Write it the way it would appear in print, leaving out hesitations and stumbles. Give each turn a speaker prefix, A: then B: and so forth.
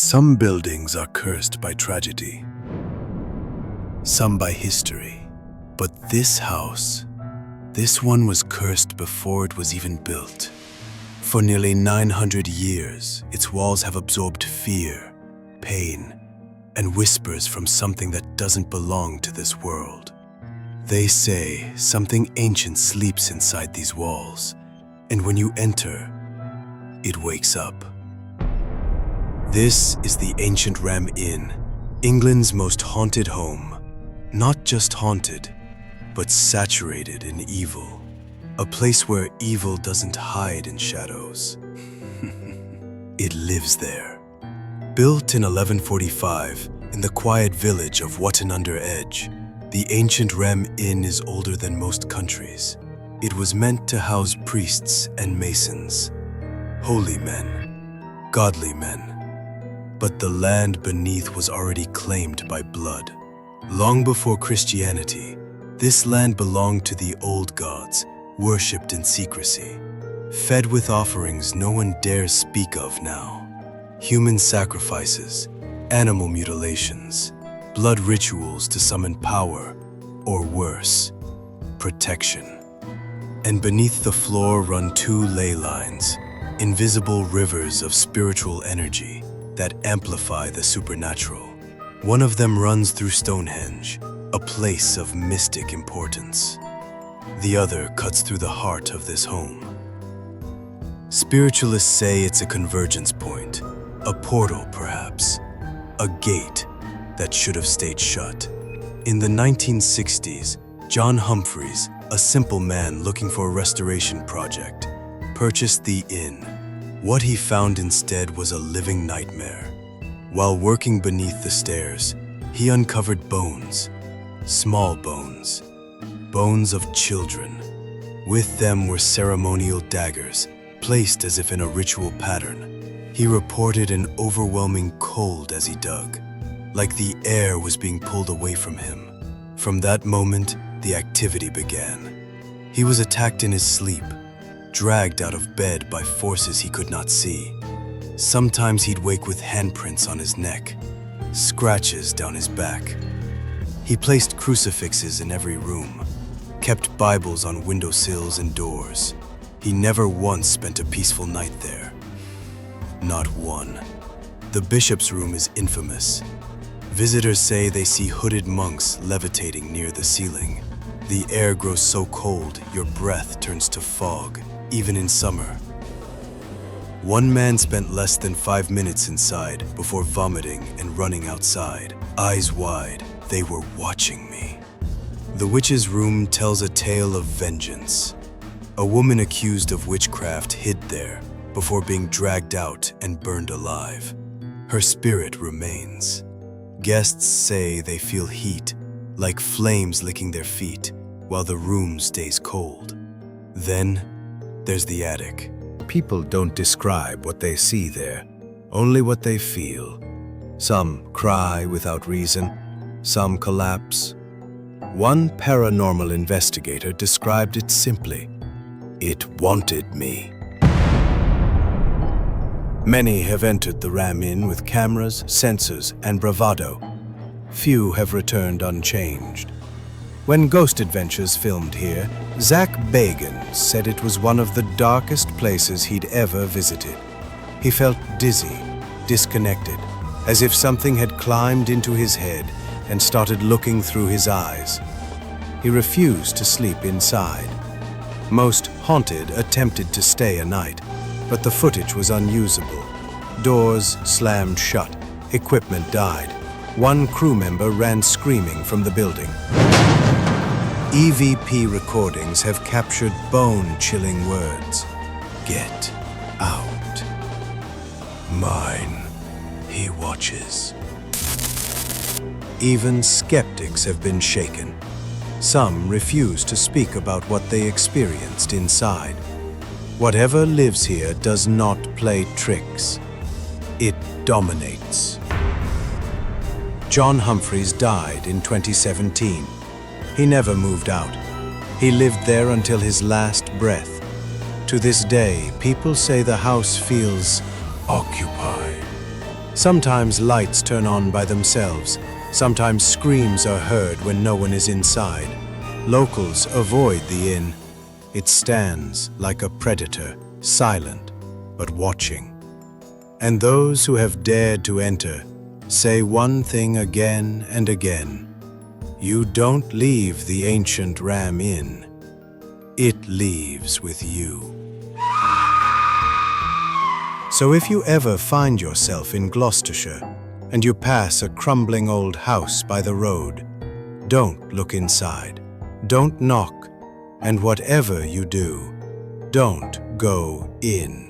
A: Some buildings are cursed by tragedy, some by history. But this house, this one was cursed before it was even built. For nearly 900 years, its walls have absorbed fear, pain, and whispers from something that doesn't belong to this world. They say something ancient sleeps inside these walls, and when you enter, it wakes up. This is the Ancient Ram Inn, England's most haunted home. Not just haunted, but saturated in evil. A place where evil doesn't hide in shadows. It lives there. Built in 1145 in the quiet village of Wotton-under-Edge, the Ancient Ram Inn is older than most countries. It was meant to house priests and masons, holy men, godly men. But the land beneath was already claimed by blood. Long before Christianity, this land belonged to the old gods, worshipped in secrecy, fed with offerings no one dares speak of now. Human sacrifices, animal mutilations, blood rituals to summon power, or worse, protection. And beneath the floor run two ley lines, invisible rivers of spiritual energy that amplify the supernatural. One of them runs through Stonehenge, a place of mystic importance. The other cuts through the heart of this home. Spiritualists say it's a convergence point, a portal perhaps, a gate that should have stayed shut. In the 1960s, John Humphre, a simple man looking for a restoration project, purchased the inn. What he found instead was a living nightmare. While working beneath the stairs, he uncovered bones, small bones, bones of children. With them were ceremonial daggers, placed as if in a ritual pattern. He reported an overwhelming cold as he dug, like the air was being pulled away from him. From that moment, the activity began. He was attacked in his sleep, dragged out of bed by forces he could not see. Sometimes he'd wake with handprints on his neck, scratches down his back. He placed crucifixes in every room, kept Bibles on windowsills and doors. He never once spent a peaceful night there. Not one. The bishop's room is infamous. Visitors say they see hooded monks levitating near the ceiling. The air grows so cold, your breath turns to fog, even in summer. One man spent less than 5 minutes inside before vomiting and running outside. Eyes wide, they were watching me. The witch's room tells a tale of vengeance. A woman accused of witchcraft hid there before being dragged out and burned alive. Her spirit remains. Guests say they feel heat, like flames licking their feet, while the room stays cold. Then there's the attic. People don't describe what they see there, only what they feel. Some cry without reason, some collapse. One paranormal investigator described it simply: it wanted me. Many have entered the Ram Inn with cameras, sensors, and bravado. Few have returned unchanged. When Ghost Adventures filmed here, Zach Bagans said it was one of the darkest places he'd ever visited. He felt dizzy, disconnected, as if something had climbed into his head and started looking through his eyes. He refused to sleep inside. Most haunted attempted to stay a night, but the footage was unusable. Doors slammed shut, equipment died. One crew member ran screaming from the building. EVP recordings have captured bone-chilling words. Get out. Mine, he watches. Even skeptics have been shaken. Some refuse to speak about what they experienced inside. Whatever lives here does not play tricks. It dominates. John Humphre died in 2017. He never moved out. He lived there until his last breath. To this day, people say the house feels occupied. Sometimes lights turn on by themselves. Sometimes screams are heard when no one is inside. Locals avoid the inn. It stands like a predator, silent but watching. And those who have dared to enter say one thing again and again: you don't leave the ancient Ram Inn. It leaves with you. So if you ever find yourself in Gloucestershire and you pass a crumbling old house by the road, don't look inside, don't knock, and whatever you do, don't go in.